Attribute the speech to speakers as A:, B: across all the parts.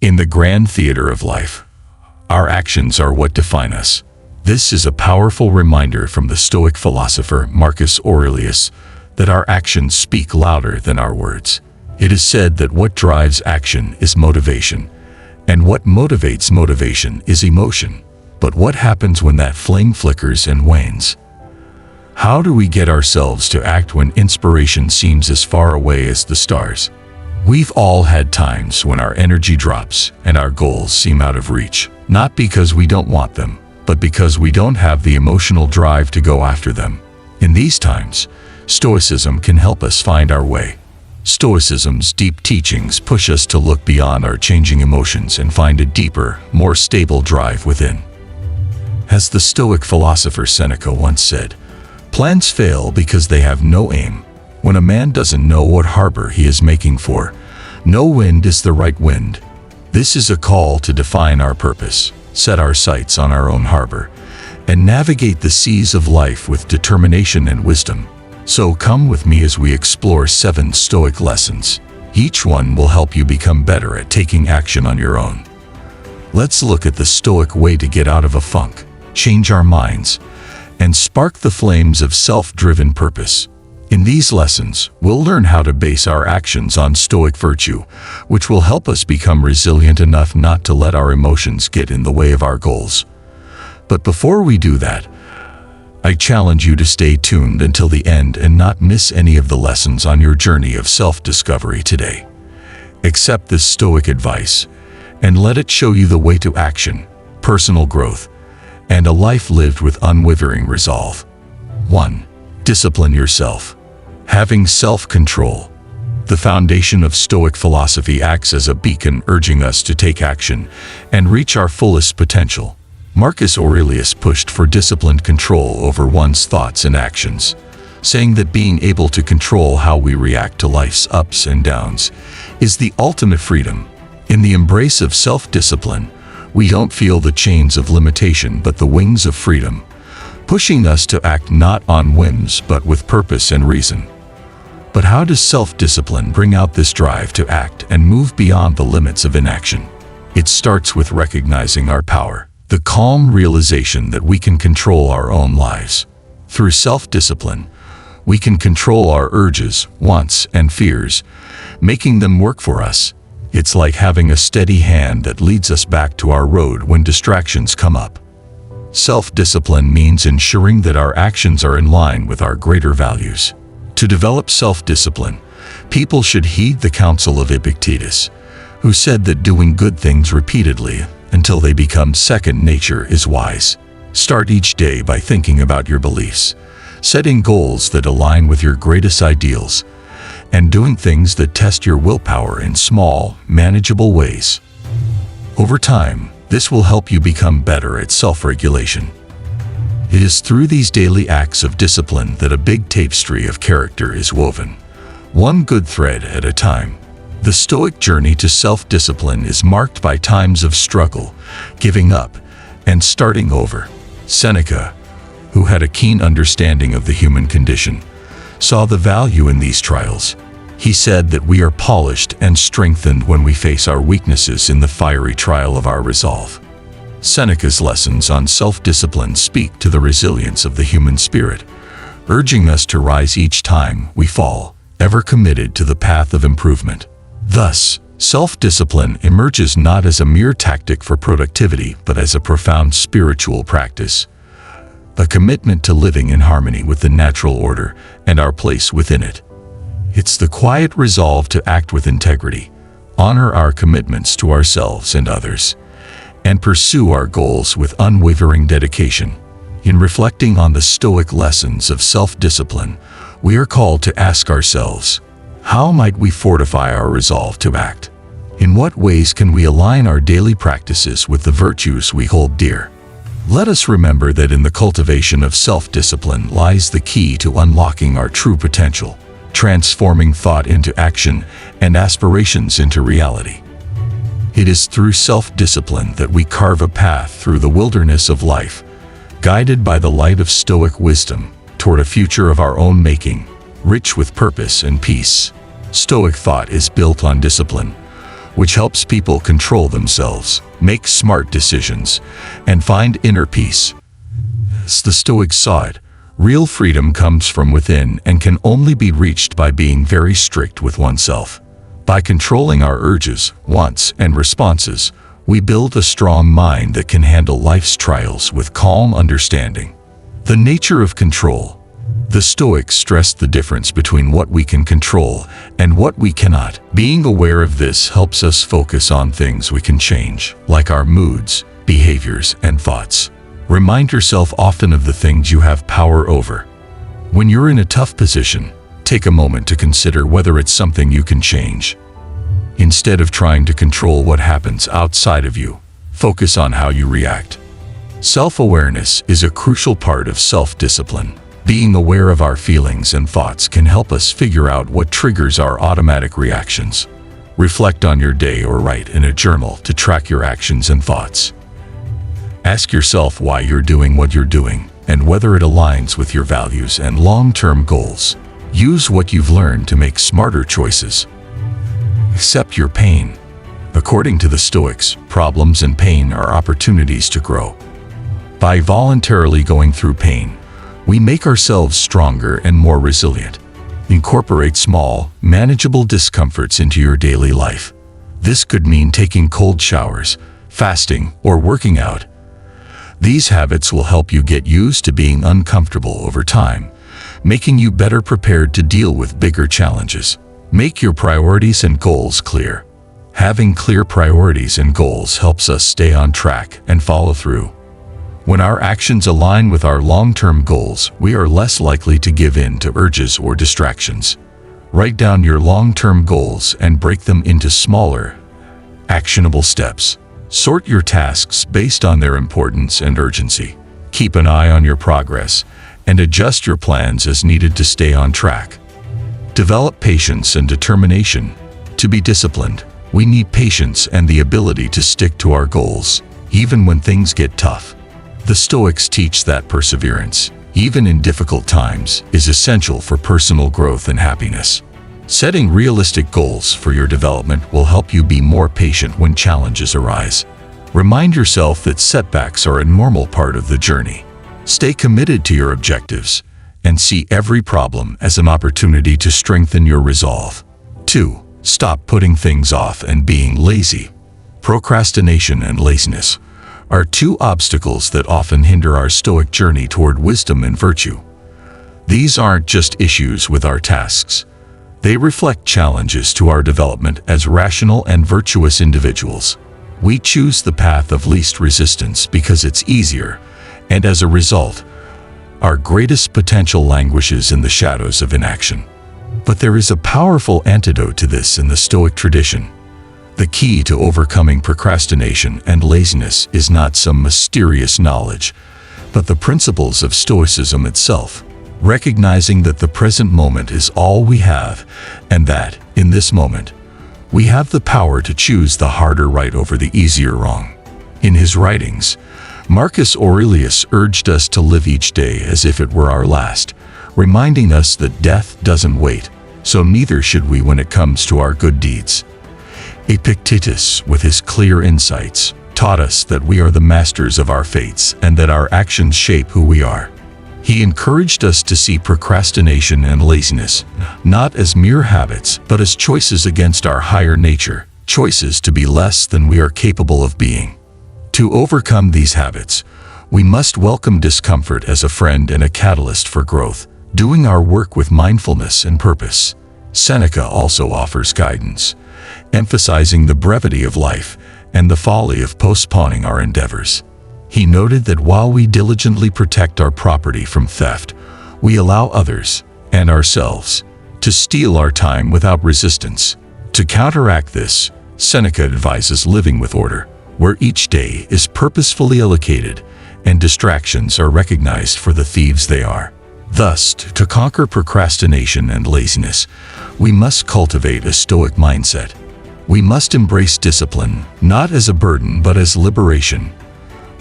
A: In the grand theater of life, our actions are what define us. This is a powerful reminder from the Stoic philosopher Marcus Aurelius that our actions speak louder than our words. It is said that what drives action is motivation, and what motivates motivation is emotion. But what happens when that flame flickers and wanes? How do we get ourselves to act when inspiration seems as far away as the stars? We've all had times when our energy drops and our goals seem out of reach, not because we don't want them, but because we don't have the emotional drive to go after them. In these times, Stoicism can help us find our way. Stoicism's deep teachings push us to look beyond our changing emotions and find a deeper, more stable drive within. As the Stoic philosopher Seneca once said, "Plans fail because they have no aim. When a man doesn't know what harbor he is making for, no wind is the right wind." This is a call to define our purpose, set our sights on our own harbor, and navigate the seas of life with determination and wisdom. So come with me as we explore 7 Stoic lessons. Each one will help you become better at taking action on your own. Let's look at the Stoic way to get out of a funk, change our minds, and spark the flames of self-driven purpose. In these lessons, we'll learn how to base our actions on Stoic virtue, which will help us become resilient enough not to let our emotions get in the way of our goals. But before we do that, I challenge you to stay tuned until the end and not miss any of the lessons on your journey of self-discovery today. Accept this Stoic advice and let it show you the way to action, personal growth, and a life lived with unwavering resolve. 1. Discipline yourself. Having self-control. The foundation of Stoic philosophy acts as a beacon urging us to take action and reach our fullest potential. Marcus Aurelius pushed for disciplined control over one's thoughts and actions, saying that being able to control how we react to life's ups and downs is the ultimate freedom. In the embrace of self-discipline, we don't feel the chains of limitation but the wings of freedom, pushing us to act not on whims but with purpose and reason. But how does self-discipline bring out this drive to act and move beyond the limits of inaction? It starts with recognizing our power, the calm realization that we can control our own lives. Through self-discipline, we can control our urges, wants, and fears, making them work for us. It's like having a steady hand that leads us back to our road when distractions come up. Self-discipline means ensuring that our actions are in line with our greater values. To develop self-discipline, people should heed the counsel of Epictetus, who said that doing good things repeatedly until they become second nature is wise. Start each day by thinking about your beliefs, setting goals that align with your greatest ideals, and doing things that test your willpower in small, manageable ways. Over time, this will help you become better at self-regulation. It is through these daily acts of discipline that a big tapestry of character is woven, one good thread at a time. The Stoic journey to self-discipline is marked by times of struggle, giving up, and starting over. Seneca, who had a keen understanding of the human condition, saw the value in these trials. He said that we are polished and strengthened when we face our weaknesses in the fiery trial of our resolve. Seneca's lessons on self-discipline speak to the resilience of the human spirit, urging us to rise each time we fall, ever committed to the path of improvement. Thus, self-discipline emerges not as a mere tactic for productivity but as a profound spiritual practice, a commitment to living in harmony with the natural order and our place within it. It's the quiet resolve to act with integrity, honor our commitments to ourselves and others, and pursue our goals with unwavering dedication. In reflecting on the Stoic lessons of self-discipline, we are called to ask ourselves, how might we fortify our resolve to act? In what ways can we align our daily practices with the virtues we hold dear? Let us remember that in the cultivation of self-discipline lies the key to unlocking our true potential, transforming thought into action and aspirations into reality. It is through self-discipline that we carve a path through the wilderness of life, guided by the light of Stoic wisdom toward a future of our own making, rich with purpose and peace. Stoic thought is built on discipline, which helps people control themselves, make smart decisions, and find inner peace. As the Stoics saw it, real freedom comes from within and can only be reached by being very strict with oneself. By controlling our urges, wants, and responses, we build a strong mind that can handle life's trials with calm understanding. The nature of control. The Stoics stressed the difference between what we can control and what we cannot. Being aware of this helps us focus on things we can change, like our moods, behaviors, and thoughts. Remind yourself often of the things you have power over. When you're in a tough position, take a moment to consider whether it's something you can change. Instead of trying to control what happens outside of you, focus on how you react. Self-awareness is a crucial part of self-discipline. Being aware of our feelings and thoughts can help us figure out what triggers our automatic reactions. Reflect on your day or write in a journal to track your actions and thoughts. Ask yourself why you're doing what you're doing and whether it aligns with your values and long-term goals. Use what you've learned to make smarter choices. Accept your pain. According to the Stoics, problems and pain are opportunities to grow. By voluntarily going through pain, we make ourselves stronger and more resilient. Incorporate small, manageable discomforts into your daily life. This could mean taking cold showers, fasting, or working out. These habits will help you get used to being uncomfortable over time, making you better prepared to deal with bigger challenges. Make your priorities and goals clear. Having clear priorities and goals helps us stay on track and follow through. When our actions align with our long-term goals, we are less likely to give in to urges or distractions. Write down your long-term goals and break them into smaller, actionable steps. Sort your tasks based on their importance and urgency. Keep an eye on your progress and adjust your plans as needed to stay on track. Develop patience and determination. To be disciplined, we need patience and the ability to stick to our goals, even when things get tough. The Stoics teach that perseverance, even in difficult times, is essential for personal growth and happiness. Setting realistic goals for your development will help you be more patient when challenges arise. Remind yourself that setbacks are a normal part of the journey. Stay committed to your objectives and see every problem as an opportunity to strengthen your resolve. 2. Stop putting things off and being lazy. Procrastination and laziness are two obstacles that often hinder our Stoic journey toward wisdom and virtue. These aren't just issues with our tasks. They reflect challenges to our development as rational and virtuous individuals. We choose the path of least resistance because it's easier, and as a result, our greatest potential languishes in the shadows of inaction. But there is a powerful antidote to this in the Stoic tradition. The key to overcoming procrastination and laziness is not some mysterious knowledge, but the principles of Stoicism itself. Recognizing that the present moment is all we have, and that, in this moment, we have the power to choose the harder right over the easier wrong. In his writings, Marcus Aurelius urged us to live each day as if it were our last, reminding us that death doesn't wait, so neither should we when it comes to our good deeds. Epictetus, with his clear insights, taught us that we are the masters of our fates and that our actions shape who we are. He encouraged us to see procrastination and laziness not as mere habits, but as choices against our higher nature, choices to be less than we are capable of being. To overcome these habits, we must welcome discomfort as a friend and a catalyst for growth, doing our work with mindfulness and purpose. Seneca also offers guidance, emphasizing the brevity of life and the folly of postponing our endeavors. He noted that while we diligently protect our property from theft, we allow others, and ourselves, to steal our time without resistance. To counteract this, Seneca advises living with order, where each day is purposefully allocated and distractions are recognized for the thieves they are. Thus, to conquer procrastination and laziness, we must cultivate a Stoic mindset. We must embrace discipline, not as a burden but as liberation.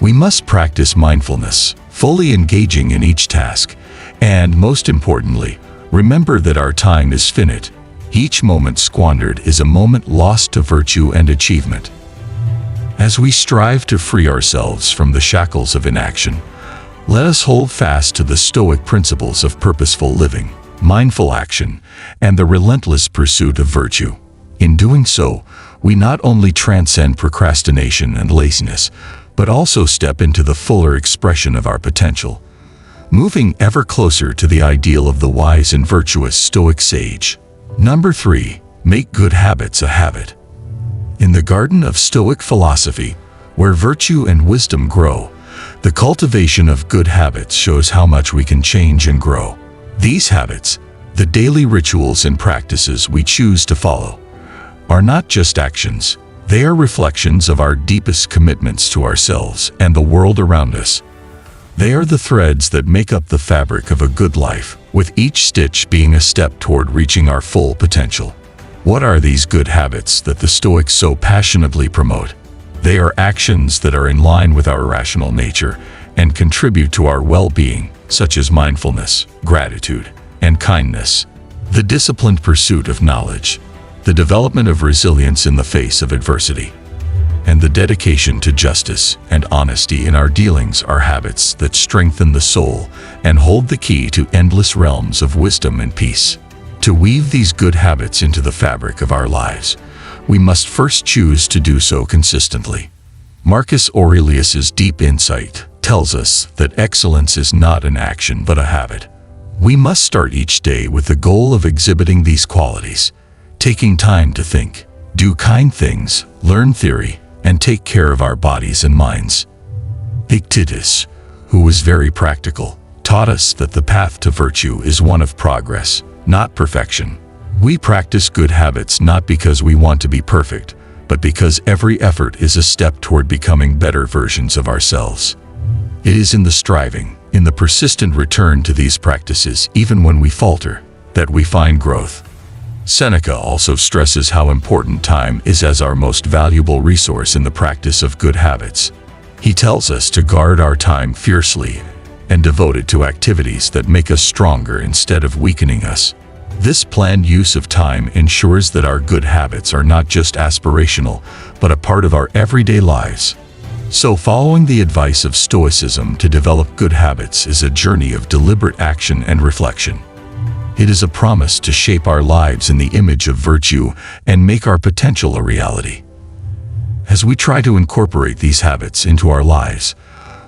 A: We must practice mindfulness, fully engaging in each task, and most importantly, remember that our time is finite. Each moment squandered is a moment lost to virtue and achievement. As we strive to free ourselves from the shackles of inaction, let us hold fast to the Stoic principles of purposeful living, mindful action, and the relentless pursuit of virtue. In doing so, we not only transcend procrastination and laziness, but also step into the fuller expression of our potential, moving ever closer to the ideal of the wise and virtuous Stoic sage. Number 3. Make good habits a habit. In the garden of Stoic philosophy, where virtue and wisdom grow, the cultivation of good habits shows how much we can change and grow. These habits, the daily rituals and practices we choose to follow, are not just actions. They are reflections of our deepest commitments to ourselves and the world around us. They are the threads that make up the fabric of a good life, with each stitch being a step toward reaching our full potential. What are these good habits that the Stoics so passionately promote? They are actions that are in line with our rational nature and contribute to our well-being, such as mindfulness, gratitude, and kindness, the disciplined pursuit of knowledge, the development of resilience in the face of adversity, and the dedication to justice and honesty in our dealings are habits that strengthen the soul and hold the key to endless realms of wisdom and peace. To weave these good habits into the fabric of our lives, we must first choose to do so consistently. Marcus Aurelius's deep insight tells us that excellence is not an action but a habit. We must start each day with the goal of exhibiting these qualities, taking time to think, do kind things, learn theory, and take care of our bodies and minds. Epictetus, who was very practical, taught us that the path to virtue is one of progress, not perfection. We practice good habits not because we want to be perfect, but because every effort is a step toward becoming better versions of ourselves. It is in the striving, in the persistent return to these practices even when we falter, that we find growth. Seneca also stresses how important time is as our most valuable resource in the practice of good habits. He tells us to guard our time fiercely and devote it to activities that make us stronger instead of weakening us. This planned use of time ensures that our good habits are not just aspirational, but a part of our everyday lives. So following the advice of Stoicism to develop good habits is a journey of deliberate action and reflection. It is a promise to shape our lives in the image of virtue and make our potential a reality. As we try to incorporate these habits into our lives,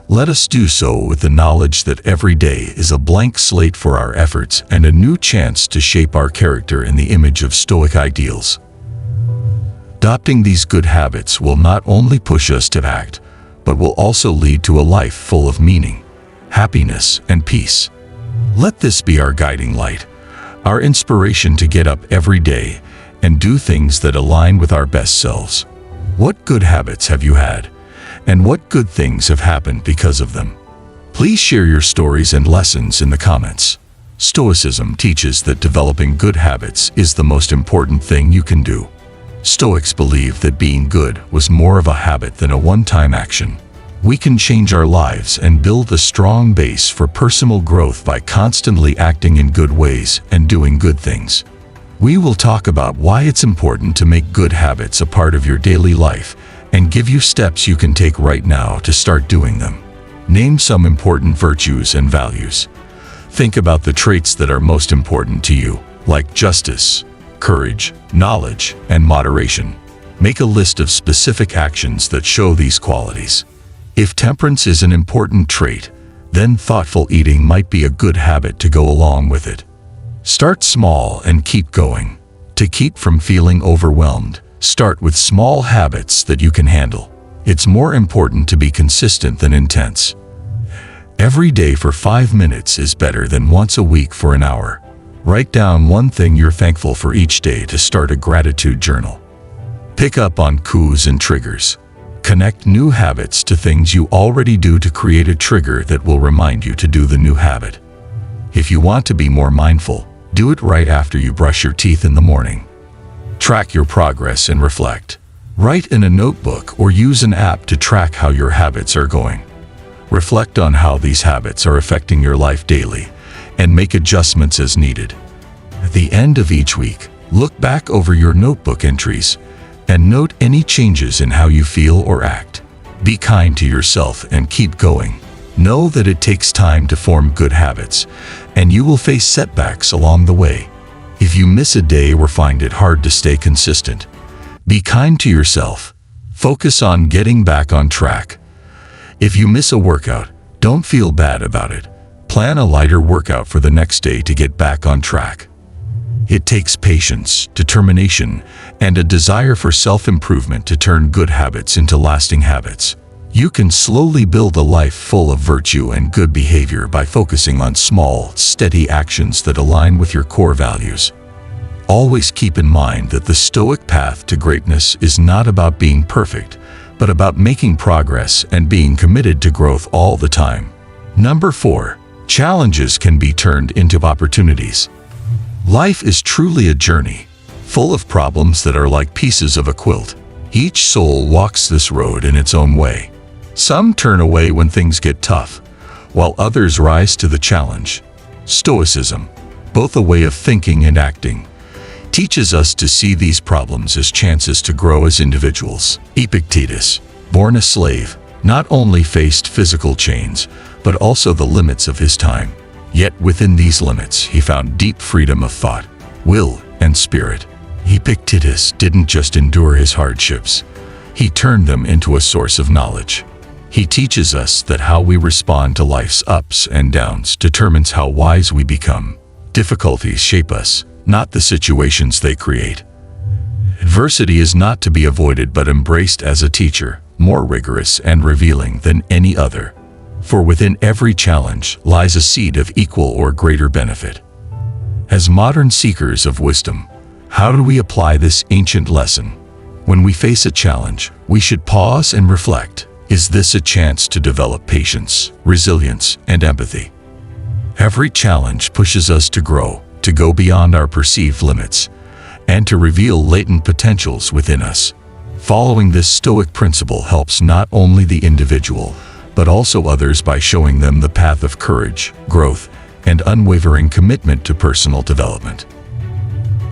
A: let us do so with the knowledge that every day is a blank slate for our efforts and a new chance to shape our character in the image of Stoic ideals. Adopting these good habits will not only push us to act, but will also lead to a life full of meaning, happiness, and peace. Let this be our guiding light, our inspiration to get up every day and do things that align with our best selves. What good habits have you had? And what good things have happened because of them? Please share your stories and lessons in the comments. Stoicism teaches that developing good habits is the most important thing you can do. Stoics believe that being good was more of a habit than a one-time action. We can change our lives and build a strong base for personal growth by constantly acting in good ways and doing good things. We will talk about why it's important to make good habits a part of your daily life and give you steps you can take right now to start doing them. Name some important virtues and values. Think about the traits that are most important to you, like justice, courage, knowledge, and moderation. Make a list of specific actions that show these qualities. If temperance is an important trait, then thoughtful eating might be a good habit to go along with it. Start small and keep going. To keep from feeling overwhelmed, start with small habits that you can handle. It's more important to be consistent than intense. Every day for 5 minutes is better than once a week for an hour. Write down one thing you're thankful for each day to start a gratitude journal. Pick up on cues and triggers. Connect new habits to things you already do to create a trigger that will remind you to do the new habit. If you want to be more mindful, do it right after you brush your teeth in the morning. Track your progress and reflect. Write in a notebook or use an app to track how your habits are going. Reflect on how these habits are affecting your life daily and make adjustments as needed. At the end of each week, Look back over your notebook entries and note any changes in how you feel or act. Be kind to yourself and keep going. Know that it takes time to form good habits, and you will face setbacks along the way. If you miss a day or find it hard to stay consistent, be kind to yourself. Focus on getting back on track. If you miss a workout, don't feel bad about it. Plan a lighter workout for the next day to get back on track. It takes patience, determination, and a desire for self-improvement to turn good habits into lasting habits. You can slowly build a life full of virtue and good behavior by focusing on small, steady actions that align with your core values. Always keep in mind that the Stoic path to greatness is not about being perfect, but about making progress and being committed to growth all the time. Number 4. Challenges can be turned into opportunities. Life is truly a journey, full of problems that are like pieces of a quilt. Each soul walks this road in its own way. Some turn away when things get tough, while others rise to the challenge. Stoicism, both a way of thinking and acting, teaches us to see these problems as chances to grow as individuals. Epictetus, born a slave, not only faced physical chains, but also the limits of his time. Yet within these limits, he found deep freedom of thought, will, and spirit. Epictetus didn't just endure his hardships, he turned them into a source of knowledge. He teaches us that how we respond to life's ups and downs determines how wise we become. Difficulties shape us, not the situations they create. Adversity is not to be avoided but embraced as a teacher, more rigorous and revealing than any other. For within every challenge lies a seed of equal or greater benefit. As modern seekers of wisdom, how do we apply this ancient lesson? When we face a challenge, we should pause and reflect. Is this a chance to develop patience, resilience, and empathy? Every challenge pushes us to grow, to go beyond our perceived limits, and to reveal latent potentials within us. Following this Stoic principle helps not only the individual, but also others by showing them the path of courage, growth, and unwavering commitment to personal development.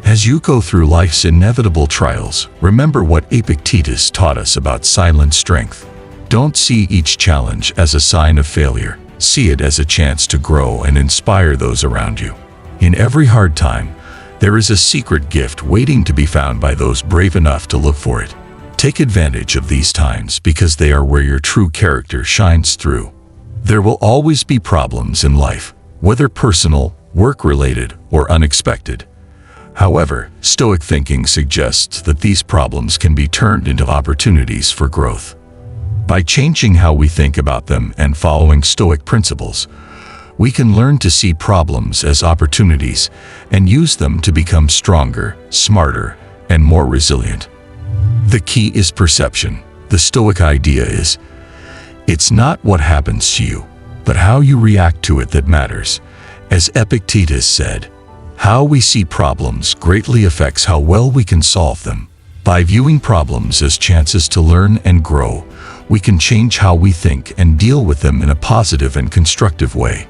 A: As you go through life's inevitable trials, remember what Epictetus taught us about silent strength. Don't see each challenge as a sign of failure. See it as a chance to grow and inspire those around you. In every hard time, there is a secret gift waiting to be found by those brave enough to look for it. Take advantage of these times because they are where your true character shines through. There will always be problems in life, whether personal, work-related, or unexpected. However, Stoic thinking suggests that these problems can be turned into opportunities for growth. By changing how we think about them and following Stoic principles, we can learn to see problems as opportunities and use them to become stronger, smarter, and more resilient. The key is perception. The Stoic idea is, it's not what happens to you, but how you react to it that matters. As Epictetus said, how we see problems greatly affects how well we can solve them. By viewing problems as chances to learn and grow, we can change how we think and deal with them in a positive and constructive way.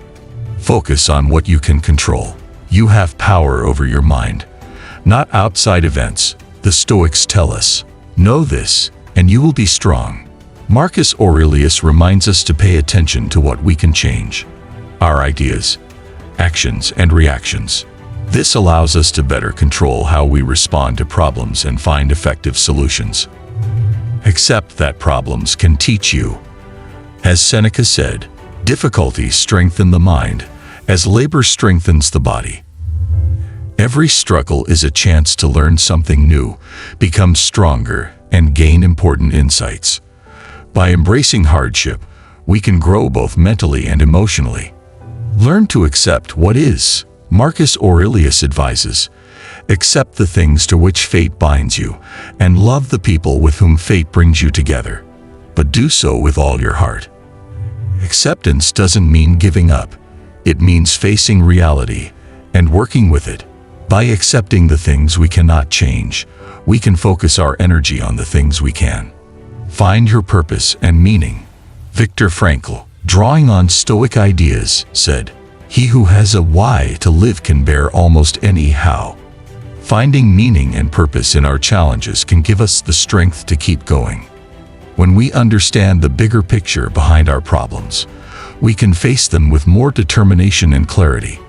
A: Focus on what you can control. You have power over your mind, not outside events. The Stoics tell us, know this, and you will be strong. Marcus Aurelius reminds us to pay attention to what we can change: our ideas, actions, and reactions. This allows us to better control how we respond to problems and find effective solutions. Accept that problems can teach you. As Seneca said, difficulties strengthen the mind, as labor strengthens the body. Every struggle is a chance to learn something new, become stronger, and gain important insights. By embracing hardship, we can grow both mentally and emotionally. Learn to accept what is. Marcus Aurelius advises, accept the things to which fate binds you, and love the people with whom fate brings you together. But do so with all your heart. Acceptance doesn't mean giving up. It means facing reality and working with it. By accepting the things we cannot change, we can focus our energy on the things we can. Find your purpose and meaning. Viktor Frankl, drawing on Stoic ideas, said, "He who has a why to live can bear almost any how." Finding meaning and purpose in our challenges can give us the strength to keep going. When we understand the bigger picture behind our problems, we can face them with more determination and clarity.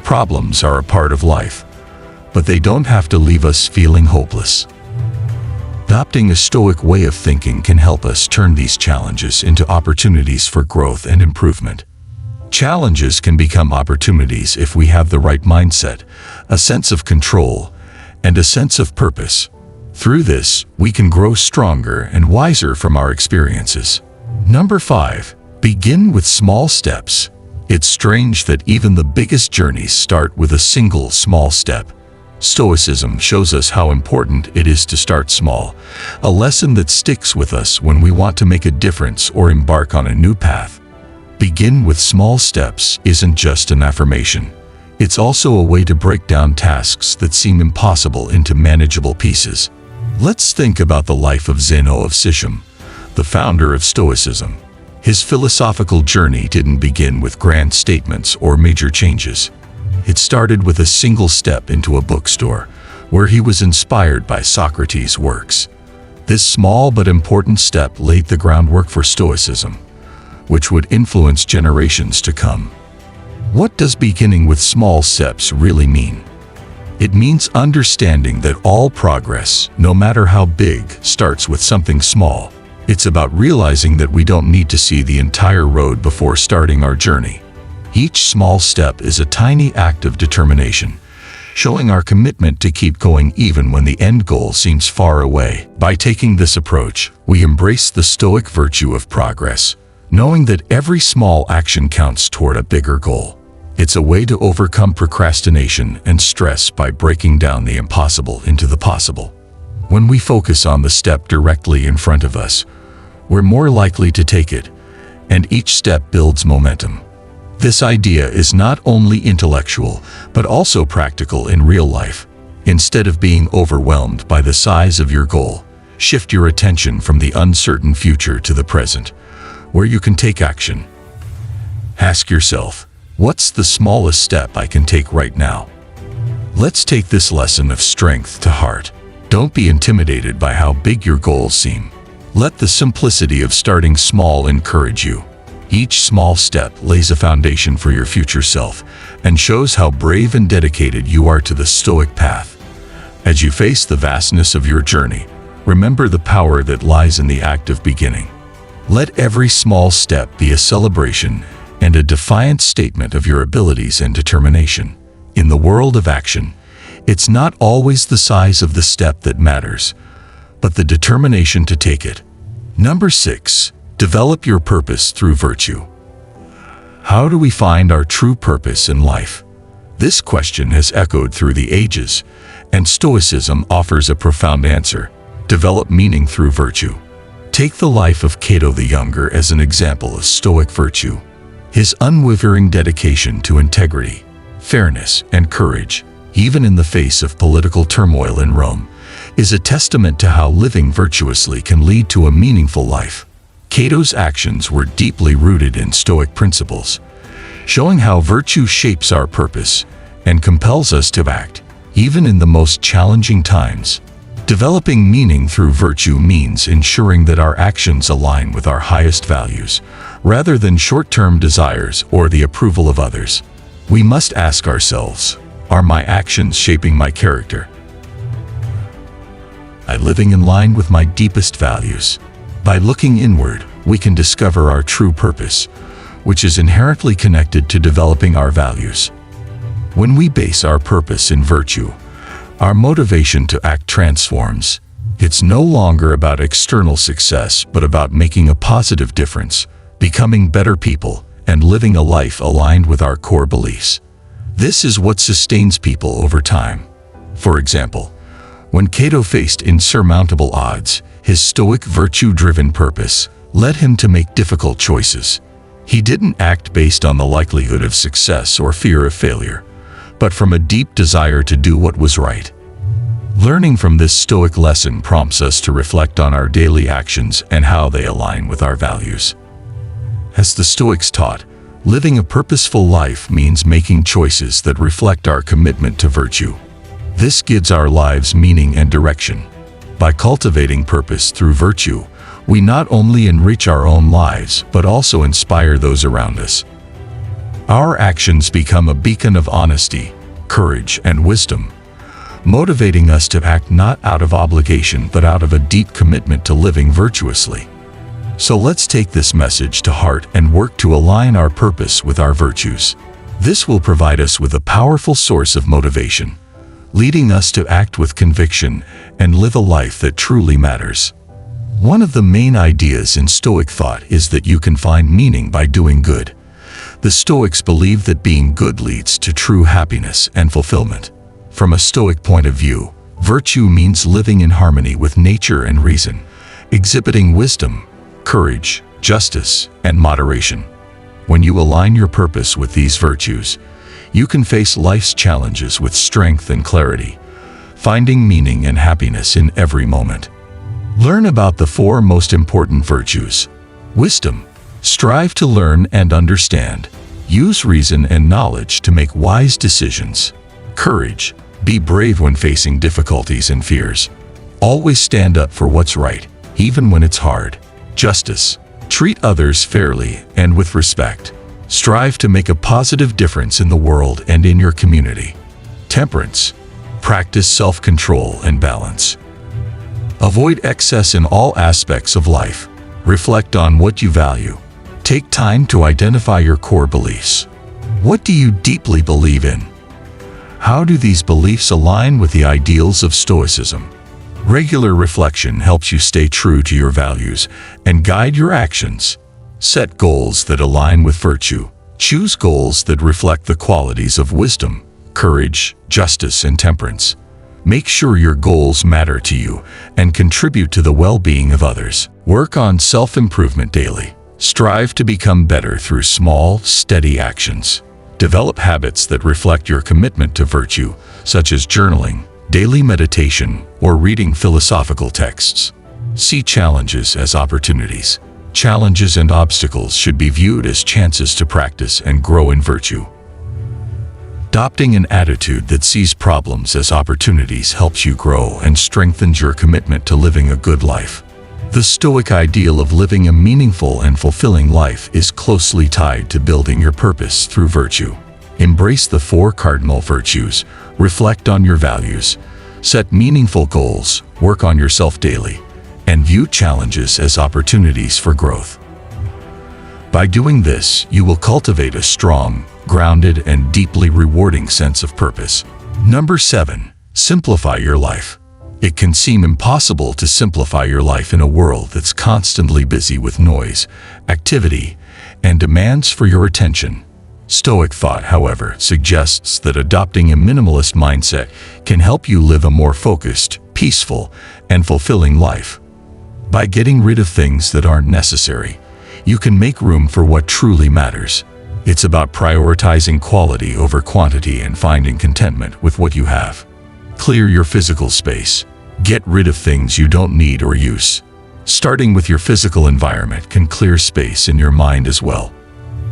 A: Problems are a part of life, but they don't have to leave us feeling hopeless. Adopting a Stoic way of thinking can help us turn these challenges into opportunities for growth and improvement. Challenges can become opportunities if we have the right mindset, a sense of control, and a sense of purpose. Through this, we can grow stronger and wiser from our experiences. Number 5. Begin with small steps. It's strange that even the biggest journeys start with a single small step. Stoicism shows us how important it is to start small, a lesson that sticks with us when we want to make a difference or embark on a new path. Begin with small steps isn't just an affirmation. It's also a way to break down tasks that seem impossible into manageable pieces. Let's think about the life of Zeno of Citium, the founder of Stoicism. His philosophical journey didn't begin with grand statements or major changes. It started with a single step into a bookstore, where he was inspired by Socrates' works. This small but important step laid the groundwork for Stoicism, which would influence generations to come. What does beginning with small steps really mean? It means understanding that all progress, no matter how big, starts with something small. It's about realizing that we don't need to see the entire road before starting our journey. Each small step is a tiny act of determination, showing our commitment to keep going even when the end goal seems far away. By taking this approach, we embrace the Stoic virtue of progress, knowing that every small action counts toward a bigger goal. It's a way to overcome procrastination and stress by breaking down the impossible into the possible. When we focus on the step directly in front of us, we're more likely to take it, and each step builds momentum. This idea is not only intellectual, but also practical in real life. Instead of being overwhelmed by the size of your goal, shift your attention from the uncertain future to the present, where you can take action. Ask yourself, what's the smallest step I can take right now? Let's take this lesson of strength to heart. Don't be intimidated by how big your goals seem. Let the simplicity of starting small encourage you. Each small step lays a foundation for your future self and shows how brave and dedicated you are to the Stoic path. As you face the vastness of your journey, remember the power that lies in the act of beginning. Let every small step be a celebration and a defiant statement of your abilities and determination. In the world of action, it's not always the size of the step that matters, but the determination to take it. Number 6. Develop your purpose through virtue. How do we find our true purpose in life? This question has echoed through the ages, and Stoicism offers a profound answer. Develop meaning through virtue. Take the life of Cato the Younger as an example of Stoic virtue. His unwavering dedication to integrity, fairness, and courage, even in the face of political turmoil in Rome, is a testament to how living virtuously can lead to a meaningful life. Cato's actions were deeply rooted in Stoic principles, showing how virtue shapes our purpose and compels us to act, even in the most challenging times. Developing meaning through virtue means ensuring that our actions align with our highest values, rather than short-term desires or the approval of others. We must ask ourselves, are my actions shaping my character? Am I living in line with my deepest values? By looking inward, we can discover our true purpose, which is inherently connected to developing our values. When we base our purpose in virtue, our motivation to act transforms. It's no longer about external success, but about making a positive difference, becoming better people, and living a life aligned with our core beliefs. This is what sustains people over time. For example, when Cato faced insurmountable odds, his Stoic virtue-driven purpose led him to make difficult choices. He didn't act based on the likelihood of success or fear of failure, but from a deep desire to do what was right. Learning from this Stoic lesson prompts us to reflect on our daily actions and how they align with our values. As the Stoics taught, living a purposeful life means making choices that reflect our commitment to virtue. This gives our lives meaning and direction. By cultivating purpose through virtue, we not only enrich our own lives but also inspire those around us. Our actions become a beacon of honesty, courage, and wisdom, motivating us to act not out of obligation but out of a deep commitment to living virtuously. So let's take this message to heart and work to align our purpose with our virtues. This will provide us with a powerful source of motivation, leading us to act with conviction and live a life that truly matters. One of the main ideas in Stoic thought is that you can find meaning by doing good. The Stoics believe that being good leads to true happiness and fulfillment. From a Stoic point of view, virtue means living in harmony with nature and reason, exhibiting wisdom, courage, justice, and moderation. When you align your purpose with these virtues, you can face life's challenges with strength and clarity, finding meaning and happiness in every moment. Learn about the 4 most important virtues. Wisdom. Strive to learn and understand. Use reason and knowledge to make wise decisions. Courage. Be brave when facing difficulties and fears. Always stand up for what's right, even when it's hard. Justice. Treat others fairly and with respect. Strive to make a positive difference in the world and in your community. Temperance. Practice self-control and balance. Avoid excess in all aspects of life. Reflect on what you value. Take time to identify your core beliefs. What do you deeply believe in? How do these beliefs align with the ideals of Stoicism? Regular reflection helps you stay true to your values and guide your actions. Set goals that align with virtue. Choose goals that reflect the qualities of wisdom, courage, justice, and temperance. Make sure your goals matter to you and contribute to the well-being of others. Work on self-improvement daily. Strive to become better through small, steady actions. Develop habits that reflect your commitment to virtue, such as journaling, daily meditation, or reading philosophical texts. See challenges as opportunities. Challenges and obstacles should be viewed as chances to practice and grow in virtue. Adopting an attitude that sees problems as opportunities helps you grow and strengthens your commitment to living a good life. The Stoic ideal of living a meaningful and fulfilling life is closely tied to building your purpose through virtue. Embrace the 4 cardinal virtues, reflect on your values, set meaningful goals, work on yourself daily, and view challenges as opportunities for growth. By doing this, you will cultivate a strong, grounded, and deeply rewarding sense of purpose. Number 7. Simplify your life. It can seem impossible to simplify your life in a world that's constantly busy with noise, activity, and demands for your attention. Stoic thought, however, suggests that adopting a minimalist mindset can help you live a more focused, peaceful, and fulfilling life. By getting rid of things that aren't necessary, you can make room for what truly matters. It's about prioritizing quality over quantity and finding contentment with what you have. Clear your physical space. Get rid of things you don't need or use. Starting with your physical environment can clear space in your mind as well.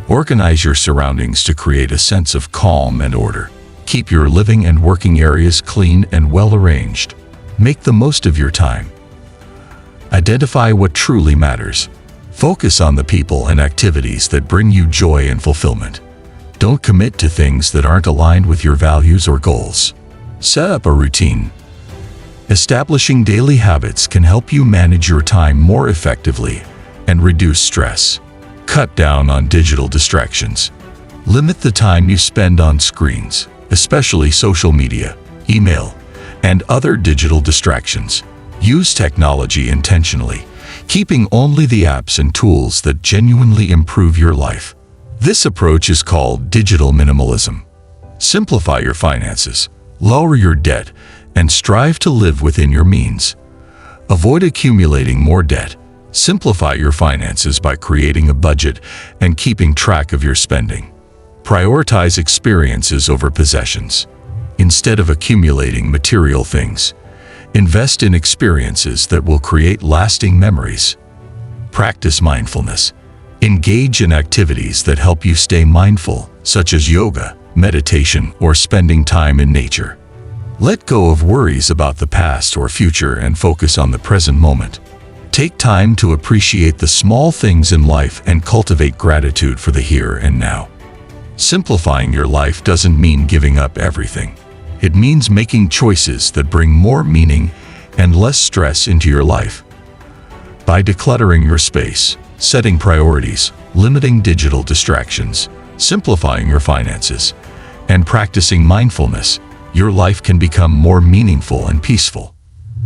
A: Organize your surroundings to create a sense of calm and order. Keep your living and working areas clean and well arranged. Make the most of your time. Identify what truly matters. Focus on the people and activities that bring you joy and fulfillment. Don't commit to things that aren't aligned with your values or goals. Set up a routine. Establishing daily habits can help you manage your time more effectively and reduce stress. Cut down on digital distractions. Limit the time you spend on screens, especially social media, email, and other digital distractions. Use technology intentionally, keeping only the apps and tools that genuinely improve your life. This approach is called digital minimalism. Simplify your finances, lower your debt, and strive to live within your means. Avoid accumulating more debt. Simplify your finances by creating a budget and keeping track of your spending. Prioritize experiences over possessions. Instead of accumulating material things, invest in experiences that will create lasting memories. Practice mindfulness. Engage in activities that help you stay mindful, such as yoga, meditation, or spending time in nature. Let go of worries about the past or future and focus on the present moment. Take time to appreciate the small things in life and cultivate gratitude for the here and now. Simplifying your life doesn't mean giving up everything. It means making choices that bring more meaning and less stress into your life. By decluttering your space, setting priorities, limiting digital distractions, simplifying your finances, and practicing mindfulness, your life can become more meaningful and peaceful.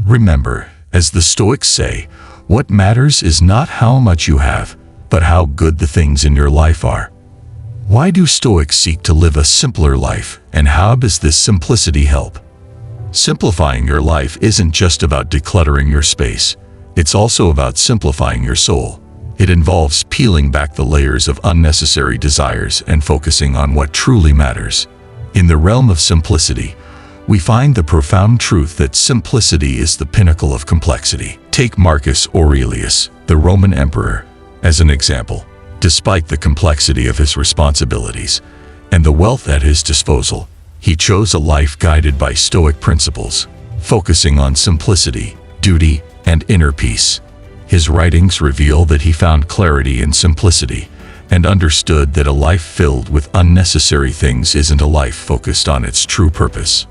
A: Remember, as the Stoics say, what matters is not how much you have, but how good the things in your life are. Why do Stoics seek to live a simpler life, and how does this simplicity help? Simplifying your life isn't just about decluttering your space. It's also about simplifying your soul. It involves peeling back the layers of unnecessary desires and focusing on what truly matters. In the realm of simplicity, we find the profound truth that simplicity is the pinnacle of complexity. Take Marcus Aurelius, the Roman emperor, as an example. Despite the complexity of his responsibilities and the wealth at his disposal, he chose a life guided by Stoic principles, focusing on simplicity, duty, and inner peace. His writings reveal that he found clarity in simplicity and understood that a life filled with unnecessary things isn't a life focused on its true purpose.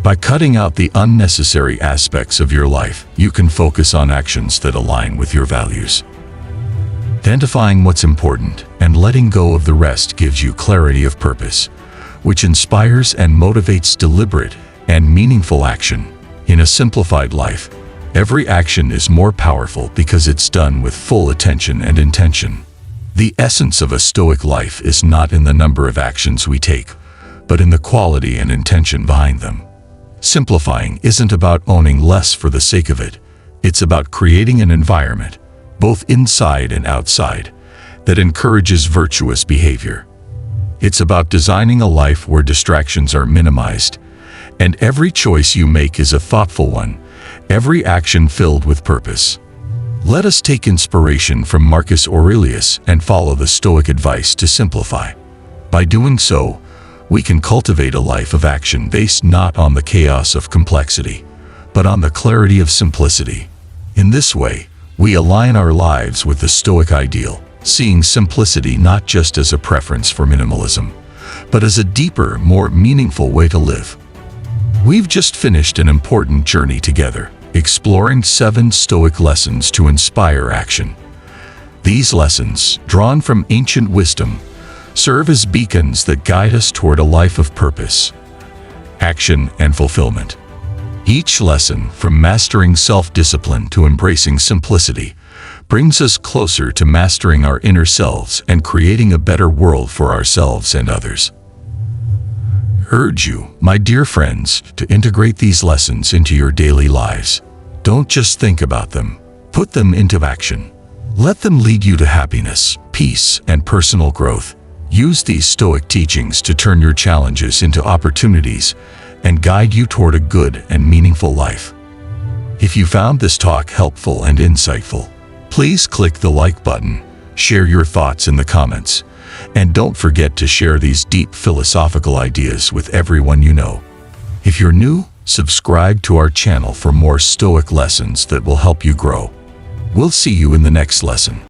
A: By cutting out the unnecessary aspects of your life, you can focus on actions that align with your values. Identifying what's important and letting go of the rest gives you clarity of purpose, which inspires and motivates deliberate and meaningful action. In a simplified life, every action is more powerful because it's done with full attention and intention. The essence of a Stoic life is not in the number of actions we take, but in the quality and intention behind them. Simplifying isn't about owning less for the sake of it. It's about creating an environment, both inside and outside, that encourages virtuous behavior. It's about designing a life where distractions are minimized, and every choice you make is a thoughtful one, every action filled with purpose. Let us take inspiration from Marcus Aurelius and follow the Stoic advice to simplify. By doing so, we can cultivate a life of action based not on the chaos of complexity, but on the clarity of simplicity. In this way, we align our lives with the Stoic ideal, seeing simplicity not just as a preference for minimalism, but as a deeper, more meaningful way to live. We've just finished an important journey together, exploring 7 Stoic lessons to inspire action. These lessons, drawn from ancient wisdom, serve as beacons that guide us toward a life of purpose, action, and fulfillment. Each lesson, from mastering self-discipline to embracing simplicity, brings us closer to mastering our inner selves and creating a better world for ourselves and others. I urge you, my dear friends, to integrate these lessons into your daily lives. Don't just think about them, put them into action. Let them lead you to happiness, peace, and personal growth. Use these Stoic teachings to turn your challenges into opportunities and guide you toward a good and meaningful life. If you found this talk helpful and insightful, please click the like button, share your thoughts in the comments, and don't forget to share these deep philosophical ideas with everyone you know. If you're new, subscribe to our channel for more Stoic lessons that will help you grow. We'll see you in the next lesson.